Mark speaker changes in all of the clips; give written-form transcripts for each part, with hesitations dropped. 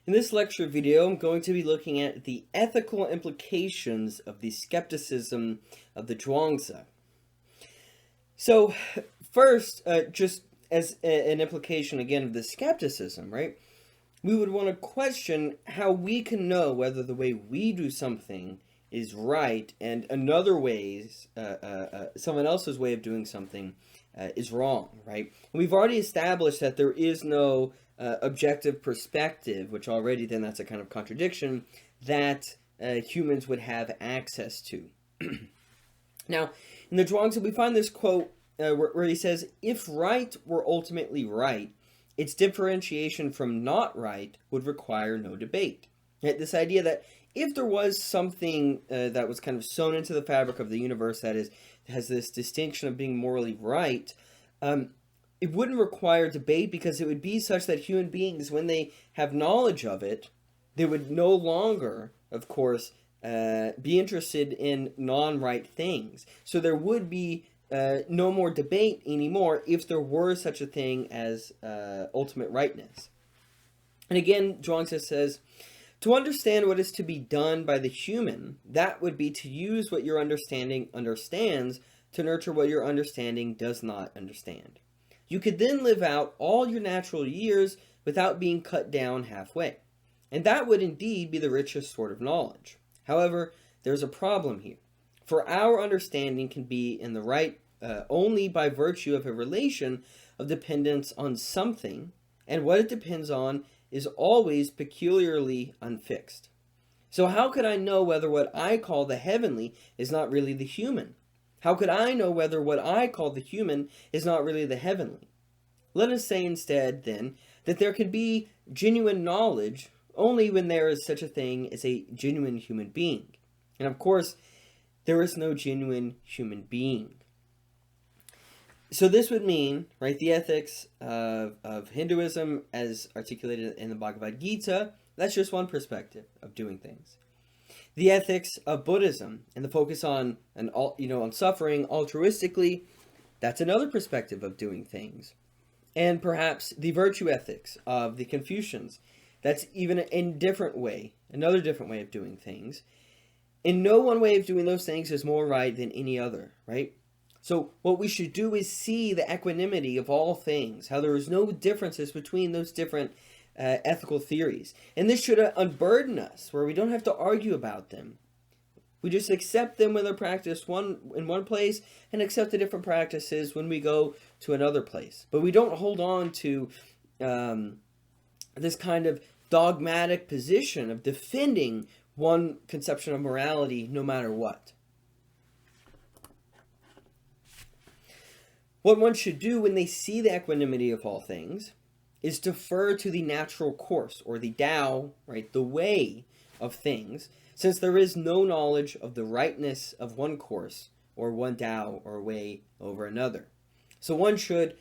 Speaker 1: In this lecture video, I'm going to be looking at the ethical implications of the skepticism of the Zhuangzi. So, first, just as an implication again of the skepticism, right? We would want to question how we can know whether the way we do something is right and someone else's way of doing something is wrong, right? And we've already established that there is no objective perspective, which already then that's a kind of contradiction, that humans would have access to. Now, in the Zhuangzi, we find this quote where he says, "If right were ultimately right, its differentiation from not right would require no debate." Right? This idea that if there was something that was kind of sewn into the fabric of the universe that has this distinction of being morally right, it wouldn't require debate, because it would be such that human beings, when they have knowledge of it, they would no longer, of course, be interested in non-right things. So there would be no more debate anymore if there were such a thing as ultimate rightness. And again, Zhuangzi says, "To understand what is to be done by the human, that would be to use what your understanding understands to nurture what your understanding does not understand. You could then live out all your natural years without being cut down halfway. And that would indeed be the richest sort of knowledge. However, there's a problem here. For our understanding can be in the right only by virtue of a relation of dependence on something, and what it depends on is always peculiarly unfixed. So how could I know whether what I call the heavenly is not really the human? How could I know whether what I call the human is not really the heavenly? Let us say instead, then, that there can be genuine knowledge only when there is such a thing as a genuine human being. And of course, there is no genuine human being." So this would mean, right, the ethics of Hinduism as articulated in the Bhagavad Gita, that's just one perspective of doing things. The ethics of Buddhism and the focus on suffering altruistically, that's another perspective of doing things. And perhaps the virtue ethics of the Confucians, that's even a different way, another different way of doing things. And no one way of doing those things is more right than any other, right? So what we should do is see the equanimity of all things, how there is no differences between those different ethical theories. And this should unburden us, where we don't have to argue about them. We just accept them when they're practiced in one place, and accept the different practices when we go to another place. But we don't hold on to this kind of dogmatic position of defending one conception of morality no matter what. What one should do when they see the equanimity of all things is defer to the natural course, or the Tao, right, the way of things, since there is no knowledge of the rightness of one course, or one Tao, or way over another. So one should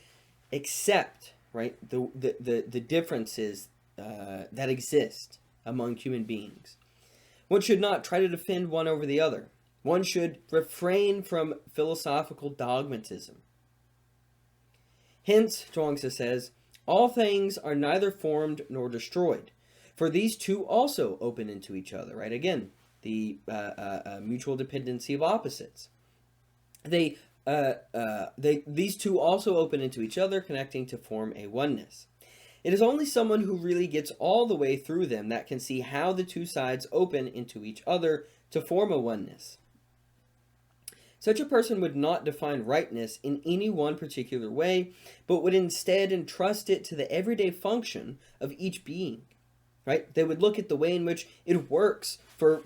Speaker 1: accept, right, the differences that exist among human beings. One should not try to defend one over the other. One should refrain from philosophical dogmatism. Hence, Zhuangzi says, all things are neither formed nor destroyed, for these two also open into each other, right? Again, the mutual dependency of opposites. These two also open into each other, connecting to form a oneness. It is only someone who really gets all the way through them that can see how the two sides open into each other to form a oneness. Such a person would not define rightness in any one particular way, but would instead entrust it to the everyday function of each being, right? They would look at the way in which it works for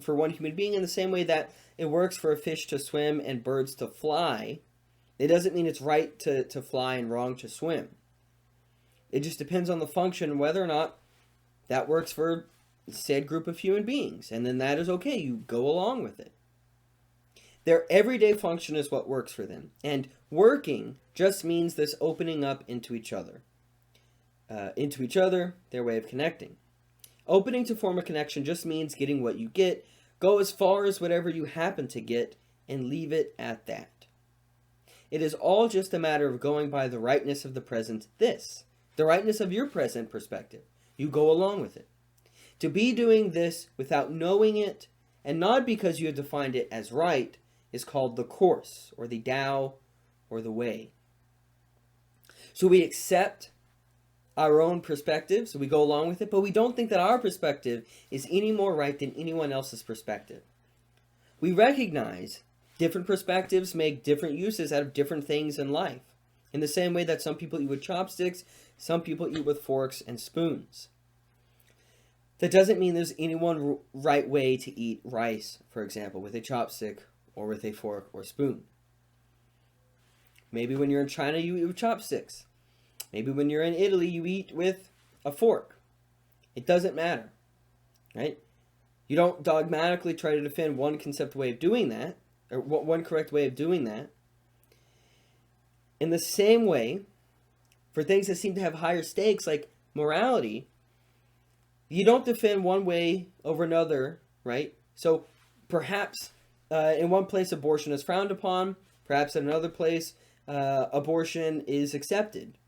Speaker 1: one human being in the same way that it works for a fish to swim and birds to fly. It doesn't mean it's right to fly and wrong to swim. It just depends on the function and whether or not that works for said group of human beings. And then that is okay. You go along with it. Their everyday function is what works for them. And working just means this opening up into each other. Their way of connecting. Opening to form a connection just means getting what you get, go as far as whatever you happen to get, and leave it at that. It is all just a matter of going by the rightness of the present the rightness of your present perspective, you go along with it. To be doing this without knowing it, and not because you have defined it as right, is called the course, or the Tao, or the way. So we accept our own perspective, so we go along with it, but we don't think that our perspective is any more right than anyone else's perspective. We recognize different perspectives make different uses out of different things in life. In the same way that some people eat with chopsticks, some people eat with forks and spoons. That doesn't mean there's any one right way to eat rice, for example, with a chopstick or with a fork or spoon. Maybe when you're in China, you eat with chopsticks. Maybe when you're in Italy, you eat with a fork. It doesn't matter, right? You don't dogmatically try to defend one concept way of doing that, or one correct way of doing that. In the same way, for things that seem to have higher stakes, like morality, you don't defend one way over another, right? So perhaps in one place abortion is frowned upon, perhaps in another place abortion is accepted.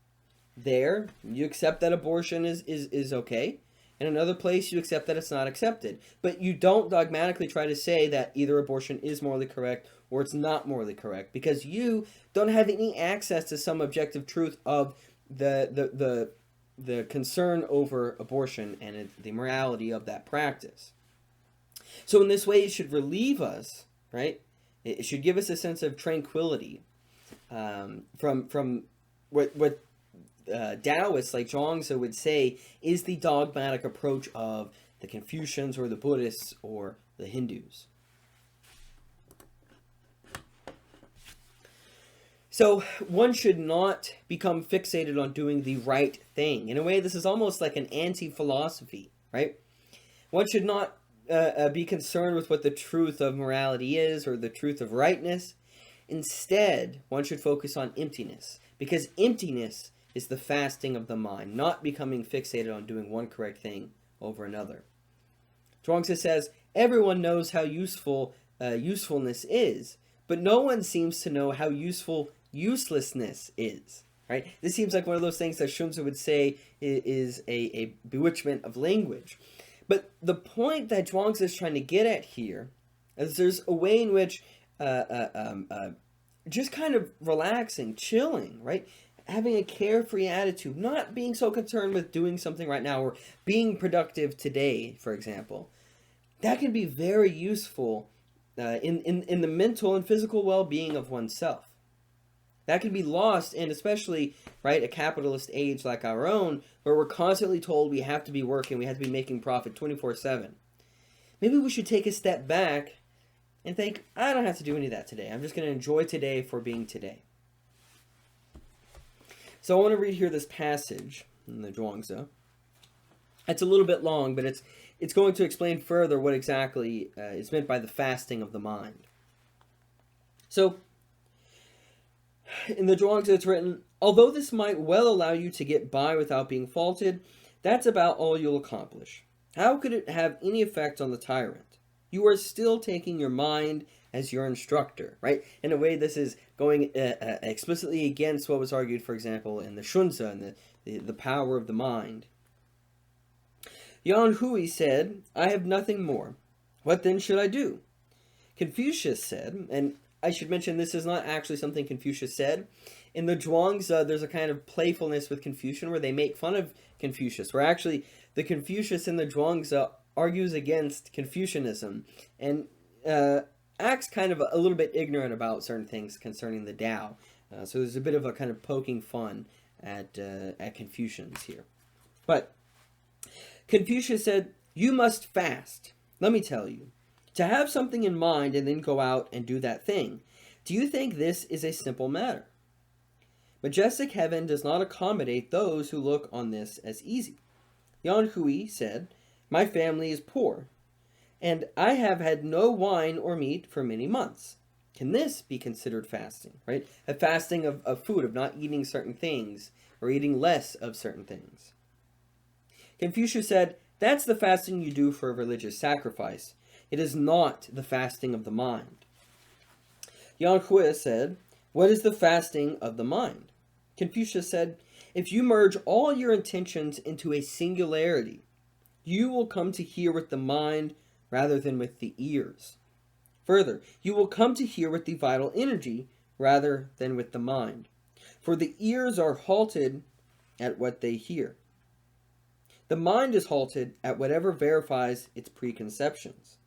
Speaker 1: There, you accept that abortion is okay. In another place, you accept that it's not accepted. But you don't dogmatically try to say that either abortion is morally correct or it's not morally correct, because you don't have any access to some objective truth of the concern over abortion and the morality of that practice. So in this way, it should relieve us, right? It should give us a sense of tranquility from what Daoists like Zhuangzi would say is the dogmatic approach of the Confucians or the Buddhists or the Hindus. So one should not become fixated on doing the right thing. In a way, this is almost like an anti-philosophy, right? One should not be concerned with what the truth of morality is or the truth of rightness. Instead, one should focus on emptiness, because emptiness is the fasting of the mind, not becoming fixated on doing one correct thing over another. Zhuangzi says, everyone knows how useful usefulness is, but no one seems to know how useful uselessness is. Right? This seems like one of those things that Zhuangzi would say is a bewitchment of language. But the point that Zhuangzi is trying to get at here is there's a way in which just kind of relaxing, chilling, right? Having a carefree attitude, not being so concerned with doing something right now or being productive today, for example. That can be very useful in the mental and physical well-being of oneself. That can be lost in, especially, right, a capitalist age like our own, where we're constantly told we have to be working, we have to be making profit 24/7. Maybe we should take a step back and think, I don't have to do any of that today. I'm just going to enjoy today for being today. So I want to read here this passage in the Zhuangzi. It's a little bit long, but it's going to explain further what exactly is meant by the fasting of the mind. So, in the Zhuangzi it's written, although this might well allow you to get by without being faulted, that's about all you'll accomplish. How could it have any effect on the tyrant? You are still taking your mind as your instructor, right? In a way, this is going explicitly against what was argued, for example, in the Zhuangzi and the power of the mind. Yan Hui said, I have nothing more. What then should I do? Confucius said, and I should mention this is not actually something Confucius said. In the Zhuangzi, there's a kind of playfulness with Confucian where they make fun of Confucius, where actually the Confucius in the Zhuangzi argues against Confucianism and acts kind of a little bit ignorant about certain things concerning the Tao. So there's a bit of a kind of poking fun at Confucians here. But Confucius said, you must fast. Let me tell you. To have something in mind and then go out and do that thing. Do you think this is a simple matter? Majestic heaven does not accommodate those who look on this as easy. Yan Hui said, my family is poor, and I have had no wine or meat for many months. Can this be considered fasting, right? A fasting of food, of not eating certain things, or eating less of certain things. Confucius said, that's the fasting you do for a religious sacrifice. It is not the fasting of the mind. Yan Hui said, what is the fasting of the mind? Confucius said, If you merge all your intentions into a singularity, you will come to hear with the mind rather than with the ears. Further, you will come to hear with the vital energy rather than with the mind. For the ears are halted at what they hear. The mind is halted at whatever verifies its preconceptions.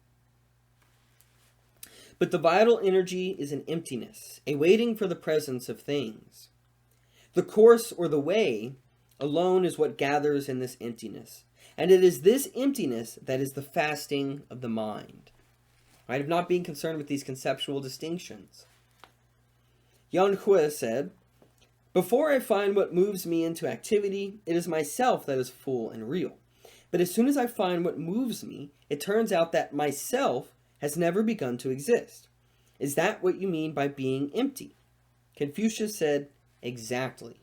Speaker 1: But the vital energy is an emptiness, a waiting for the presence of things. The course or the way alone is what gathers in this emptiness. And it is this emptiness that is the fasting of the mind. Right? Of not being concerned with these conceptual distinctions. Yan Hui said, "Before I find what moves me into activity, it is myself that is full and real. But as soon as I find what moves me, it turns out that myself has never begun to exist. Is that what you mean by being empty?" Confucius said, "Exactly."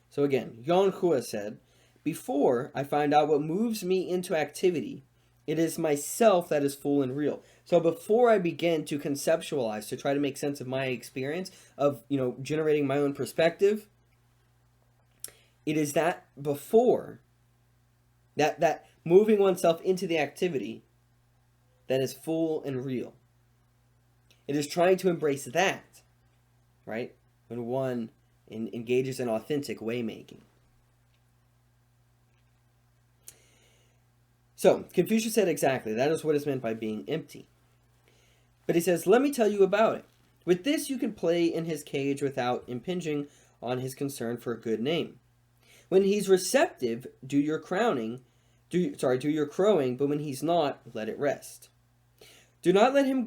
Speaker 1: So again, Yan Hui said, "Before I find out what moves me into activity, it is myself that is full and real." So before I begin to conceptualize, to try to make sense of my experience of, generating my own perspective, it is that before, that moving oneself into the activity that is full and real. It is trying to embrace that, right? When one engages in authentic way-making. So, Confucius said exactly, that is what is meant by being empty. But he says, let me tell you about it. With this you can play in his cage without impinging on his concern for a good name. When he's receptive, do your crowing, but when he's not, let it rest. Do not let him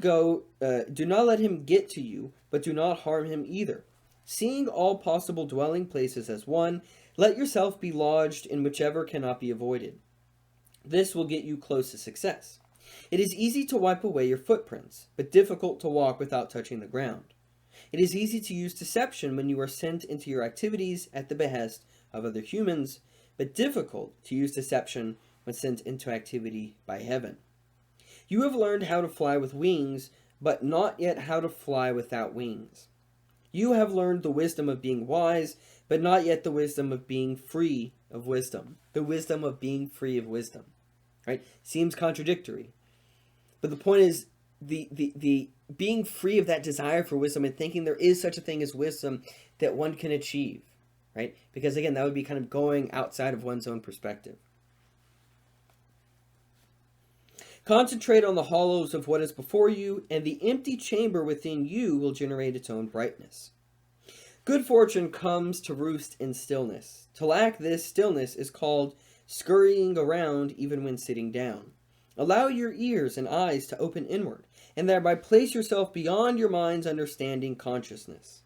Speaker 1: get to you, but do not harm him either. Seeing all possible dwelling places as one, let yourself be lodged in whichever cannot be avoided. This will get you close to success. It is easy to wipe away your footprints, but difficult to walk without touching the ground. It is easy to use deception when you are sent into your activities at the behest of other humans, but difficult to use deception when sent into activity by heaven. You have learned how to fly with wings, but not yet how to fly without wings. You have learned the wisdom of being wise, but not yet the wisdom of being free of wisdom. The wisdom of being free of wisdom. Right? Seems contradictory. But the point is, the being free of that desire for wisdom and thinking there is such a thing as wisdom that one can achieve. Right? Because again, that would be kind of going outside of one's own perspective. Concentrate on the hollows of what is before you, and the empty chamber within you will generate its own brightness. Good fortune comes to roost in stillness. To lack this stillness is called scurrying around even when sitting down. Allow your ears and eyes to open inward, and thereby place yourself beyond your mind's understanding consciousness.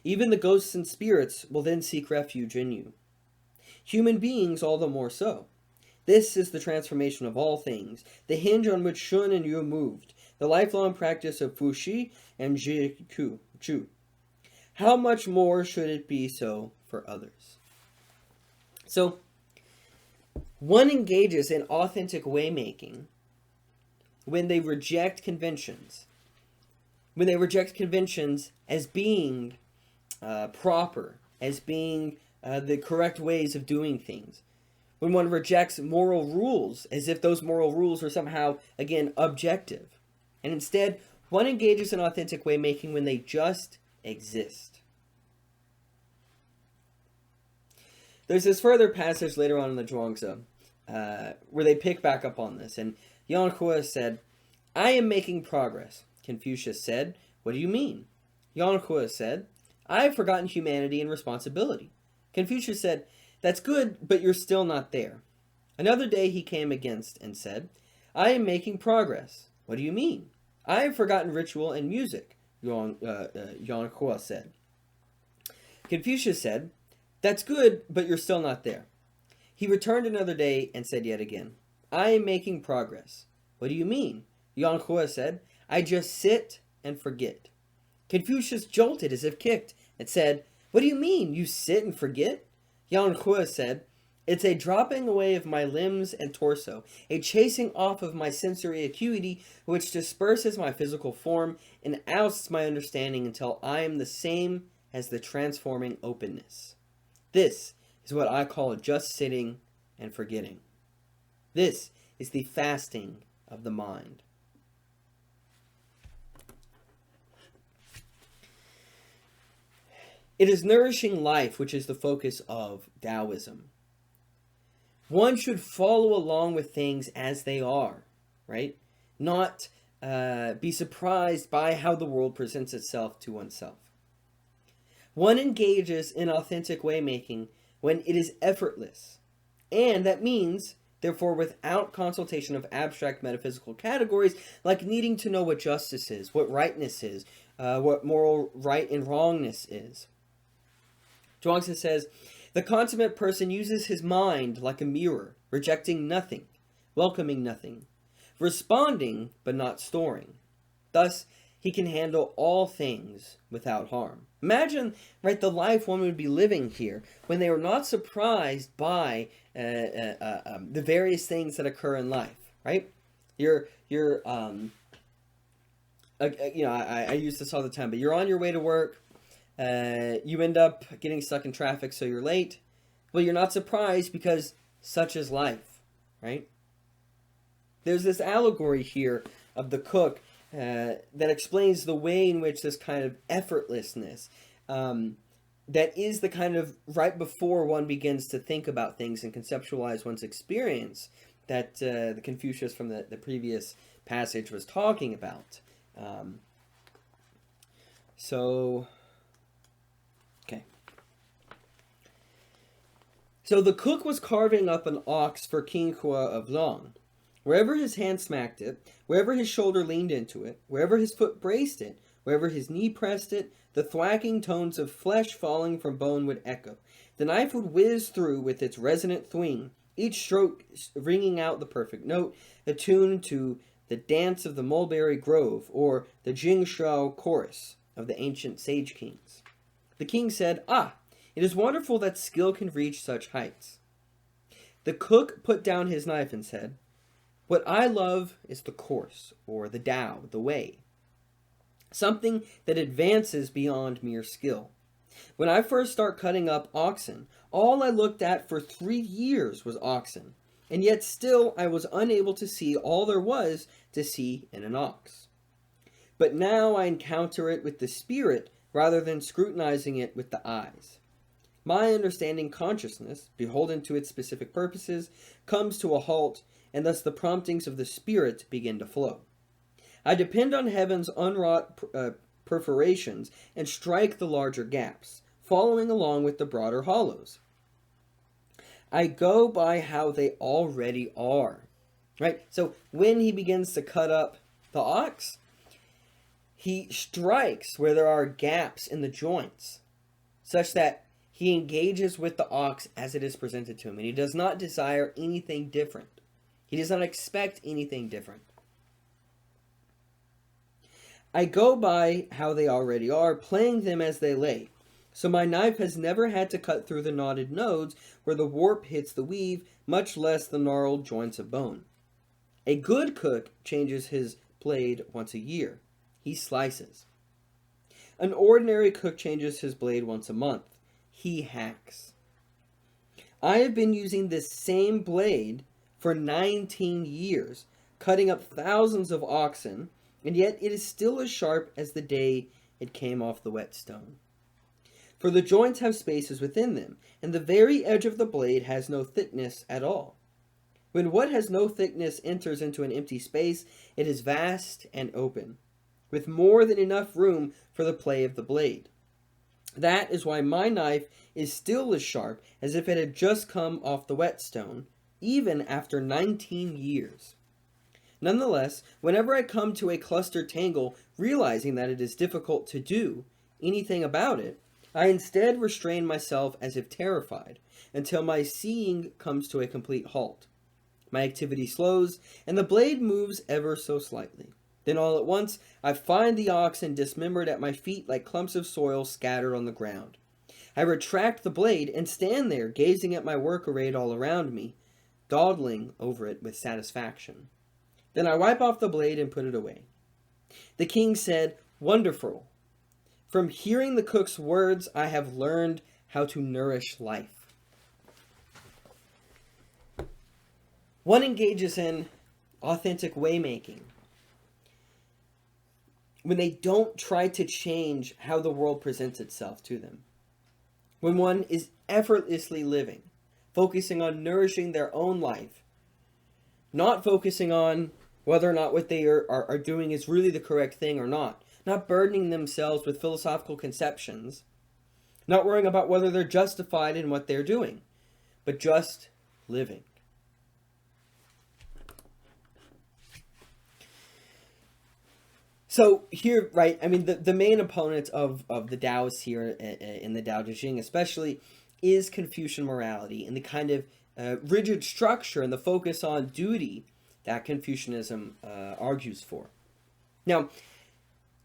Speaker 1: Even the ghosts and spirits will then seek refuge in you. Human beings all the more so. This is the transformation of all things, the hinge on which Shun and Yu moved, the lifelong practice of Fuxi and Zhi-Chu. How much more should it be so for others? So, one engages in authentic way-making when they reject conventions. When they reject conventions as being proper, as being the correct ways of doing things. When one rejects moral rules as if those moral rules are somehow, again, objective. And instead, one engages in authentic way-making when they just exist. There's this further passage later on in the Zhuangzi where they pick back up on this. And Yan Hui said, "I am making progress." Confucius said, "What do you mean?" Yan Hui said, "I have forgotten humanity and responsibility." Confucius said, "That's good, but you're still not there." Another day he came against and said, "I am making progress." "What do you mean?" "I have forgotten ritual and music," Yan Hui said. Confucius said, "That's good, but you're still not there." He returned another day and said yet again, "I am making progress." "What do you mean?" Yan Hui said, "I just sit and forget." Confucius jolted as if kicked and said, "What do you mean, you sit and forget?" Yan Hui said, It's a dropping away of my limbs and torso, a chasing off of my sensory acuity, which disperses my physical form and ousts my understanding until I am the same as the transforming openness. This is what I call just sitting and forgetting. This is the fasting of the mind. It is nourishing life which is the focus of Taoism. One should follow along with things as they are, right? Not be surprised by how the world presents itself to oneself. One engages in authentic waymaking when it is effortless, and that means, therefore, without consultation of abstract metaphysical categories, like needing to know what justice is, what rightness is, what moral right and wrongness is. Zhuangzi says, the consummate person uses his mind like a mirror, rejecting nothing, welcoming nothing, responding but not storing. Thus, he can handle all things without harm. Imagine, right, the life one would be living here when they were not surprised by the various things that occur in life, right? I use this all the time, but you're on your way to work. You end up getting stuck in traffic, so you're late. Well, you're not surprised because such is life, right? There's this allegory here of the cook that explains the way in which this kind of effortlessness, that is the kind of right before one begins to think about things and conceptualize one's experience that the Confucius from the previous passage was talking about. So the cook was carving up an ox for King Hua of Long. Wherever his hand smacked it, wherever his shoulder leaned into it, wherever his foot braced it, wherever his knee pressed it, the thwacking tones of flesh falling from bone would echo. The knife would whiz through with its resonant thwing, each stroke ringing out the perfect note, attuned to the dance of the mulberry grove, or the Jingshao chorus of the ancient sage kings. The king said, "Ah, it is wonderful that skill can reach such heights." The cook put down his knife and said, "What I love is the course, or the Tao, the way. Something that advances beyond mere skill. When I first started cutting up oxen, all I looked at for 3 years was oxen, and yet still I was unable to see all there was to see in an ox. But now I encounter it with the spirit rather than scrutinizing it with the eyes. My understanding consciousness, beholden to its specific purposes, comes to a halt, and thus the promptings of the spirit begin to flow. I depend on heaven's unwrought perforations and strike the larger gaps, following along with the broader hollows. I go by how they already are." Right? So when he begins to cut up the ox, he strikes where there are gaps in the joints, such that he engages with the ox as it is presented to him, and he does not desire anything different. He does not expect anything different. I go by how they already are, playing them as they lay. So my knife has never had to cut through the knotted nodes where the warp hits the weave, much less the gnarled joints of bone. A good cook changes his blade once a year. He slices. An ordinary cook changes his blade once a month. He hacks. I have been using this same blade for 19 years, cutting up thousands of oxen, and yet it is still as sharp as the day it came off the whetstone. For the joints have spaces within them, and the very edge of the blade has no thickness at all. When what has no thickness enters into an empty space, it is vast and open, with more than enough room for the play of the blade. That is why my knife is still as sharp as if it had just come off the whetstone, even after 19 years. Nonetheless, whenever I come to a clustered tangle, realizing that it is difficult to do anything about it, I instead restrain myself as if terrified, until my seeing comes to a complete halt. My activity slows, and the blade moves ever so slightly. Then all at once, I find the oxen dismembered at my feet like clumps of soil scattered on the ground. I retract the blade and stand there, gazing at my work arrayed all around me, dawdling over it with satisfaction. Then I wipe off the blade and put it away. The king said, "Wonderful. From hearing the cook's words, I have learned how to nourish life." One engages in authentic waymaking when they don't try to change how the world presents itself to them. When one is effortlessly living, focusing on nourishing their own life, not focusing on whether or not what they are doing is really the correct thing or not burdening themselves with philosophical conceptions, not worrying about whether they're justified in what they're doing, but just living. So here, right, I mean, the main opponent of the Daoists here in the Tao Te Ching especially is Confucian morality and the kind of rigid structure and the focus on duty that Confucianism argues for. Now,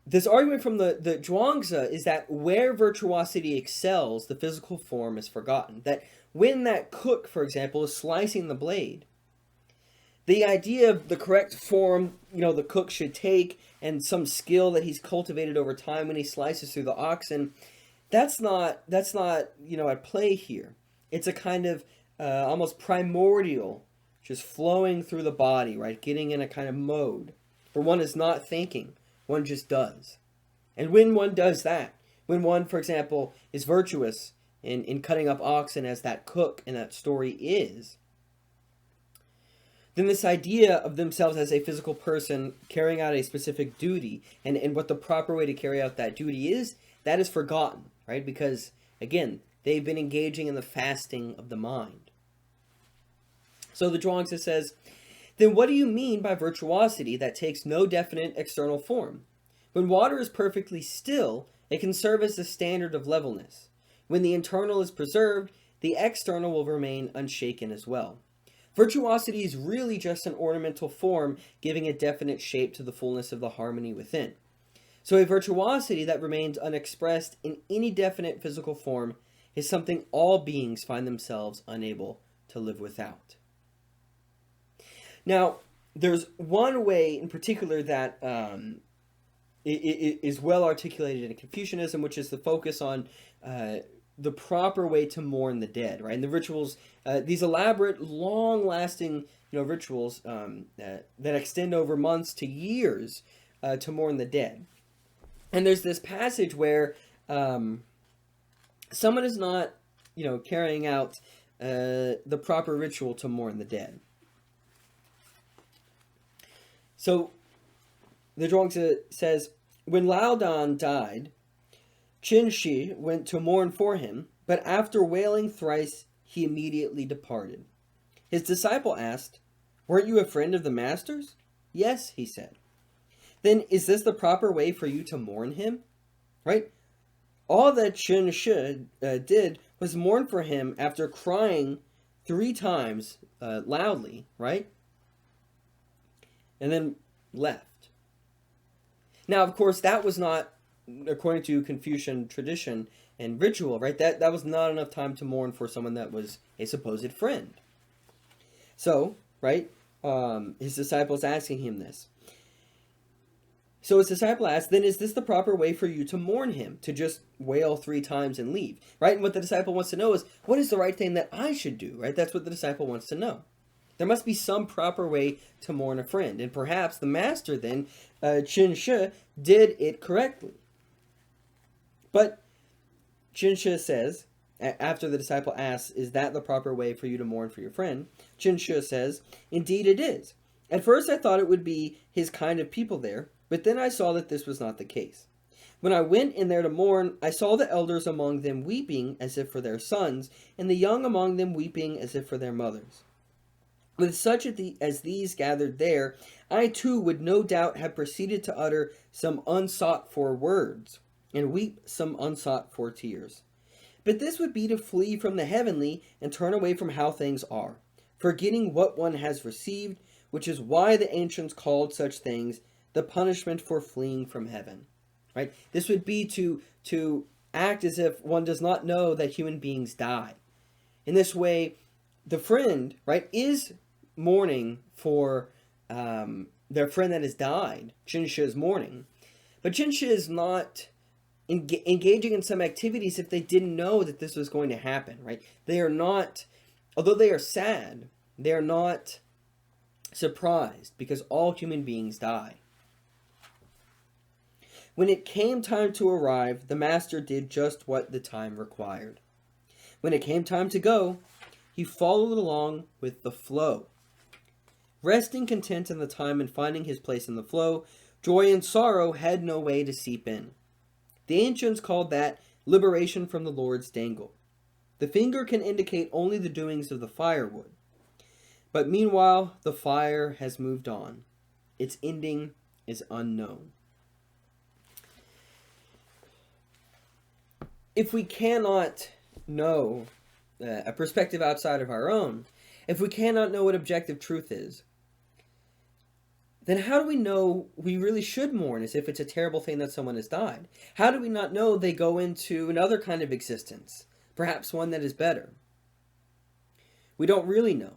Speaker 1: this argument from the Zhuangzi is that where virtuosity excels, the physical form is forgotten. That when that cook, for example, is slicing the blade, the idea of the correct form, the cook should take and some skill that he's cultivated over time when he slices through the oxen, that's not at play here. It's a kind of almost primordial, just flowing through the body, right? Getting in a kind of mode where one is not thinking, one just does. And when one does that, when one, for example, is virtuous in cutting up oxen as that cook in that story is, then this idea of themselves as a physical person carrying out a specific duty and what the proper way to carry out that duty is, that is forgotten, right? Because, again, they've been engaging in the fasting of the mind. So the Zhuangzi says, then what do you mean by virtuosity that takes no definite external form? When water is perfectly still, it can serve as the standard of levelness. When the internal is preserved, the external will remain unshaken as well. Virtuosity is really just an ornamental form giving a definite shape to the fullness of the harmony within. So a virtuosity that remains unexpressed in any definite physical form is something all beings find themselves unable to live without. Now, there's one way in particular that is well articulated in Confucianism, which is the focus on the proper way to mourn the dead, right? And the rituals, these elaborate, long-lasting, rituals that extend over months to years to mourn the dead. And there's this passage where someone is not, carrying out the proper ritual to mourn the dead. So the Zhuangzi says, when Lao Dan died, Qin Shi went to mourn for him, but after wailing thrice, he immediately departed. His disciple asked, "Weren't you a friend of the master's?" "Yes," he said. "Then is this the proper way for you to mourn him?" Right? All that Qin Shi did was mourn for him after crying 3 times loudly, right? And then left. Now, of course, that was not, according to Confucian tradition and ritual, right? That was not enough time to mourn for someone that was a supposed friend. So, right, his disciples asking him this. So his disciple asked, then is this the proper way for you to mourn him? To just wail 3 times and leave, right? And what the disciple wants to know is, what is the right thing that I should do, right? That's what the disciple wants to know. There must be some proper way to mourn a friend. And perhaps the master then, Qin Shi, did it correctly. But Qin Shi says, after the disciple asks, is that the proper way for you to mourn for your friend? Qin Shi says, indeed it is. At first I thought it would be his kind of people there, but then I saw that this was not the case. When I went in there to mourn, I saw the elders among them weeping as if for their sons, and the young among them weeping as if for their mothers. With such as these gathered there, I too would no doubt have proceeded to utter some unsought-for words, and weep some unsought-for tears. But this would be to flee from the heavenly and turn away from how things are, forgetting what one has received, which is why the ancients called such things the punishment for fleeing from heaven. Right? This would be to act as if one does not know that human beings die. In this way, the friend, right, is mourning for their friend that has died. Jinsha is mourning. But Jinsha is not engaging in some activities if they didn't know that this was going to happen, right? They are not, although they are sad, they are not surprised because all human beings die. When it came time to arrive, the master did just what the time required. When it came time to go, he followed along with the flow. Resting content in the time and finding his place in the flow, joy and sorrow had no way to seep in. The ancients called that liberation from the Lord's dangle. The finger can indicate only the doings of the firewood. But meanwhile, the fire has moved on. Its ending is unknown. If we cannot know a perspective outside of our own, if we cannot know what objective truth is, then how do we know we really should mourn as if it's a terrible thing that someone has died? How do we not know they go into another kind of existence, perhaps one that is better? We don't really know,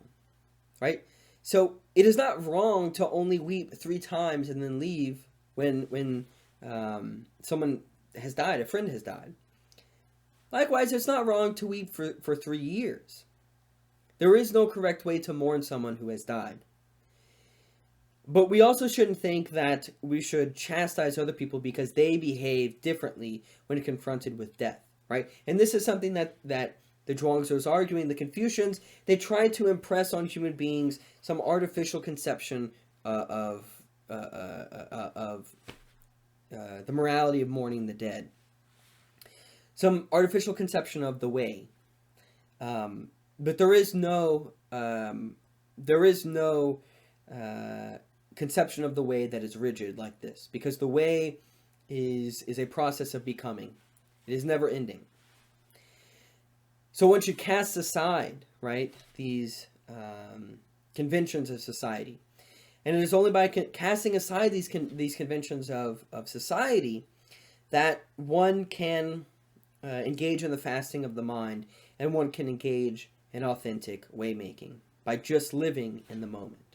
Speaker 1: right? So it is not wrong to only weep 3 times and then leave when someone has died, a friend has died. Likewise, it's not wrong to weep for 3 years. There is no correct way to mourn someone who has died. But we also shouldn't think that we should chastise other people because they behave differently when confronted with death, right? And this is something that the Zhuangzi was arguing. The Confucians, they tried to impress on human beings some artificial conception of the morality of mourning the dead. Some artificial conception of the way. But there is no conception of the way that is rigid like this, because the way is a process of becoming. It is never ending. So one should cast aside, right, these conventions of society, and it is only by casting aside these conventions of society that one can engage in the fasting of the mind, and one can engage in authentic way making by just living in the moment.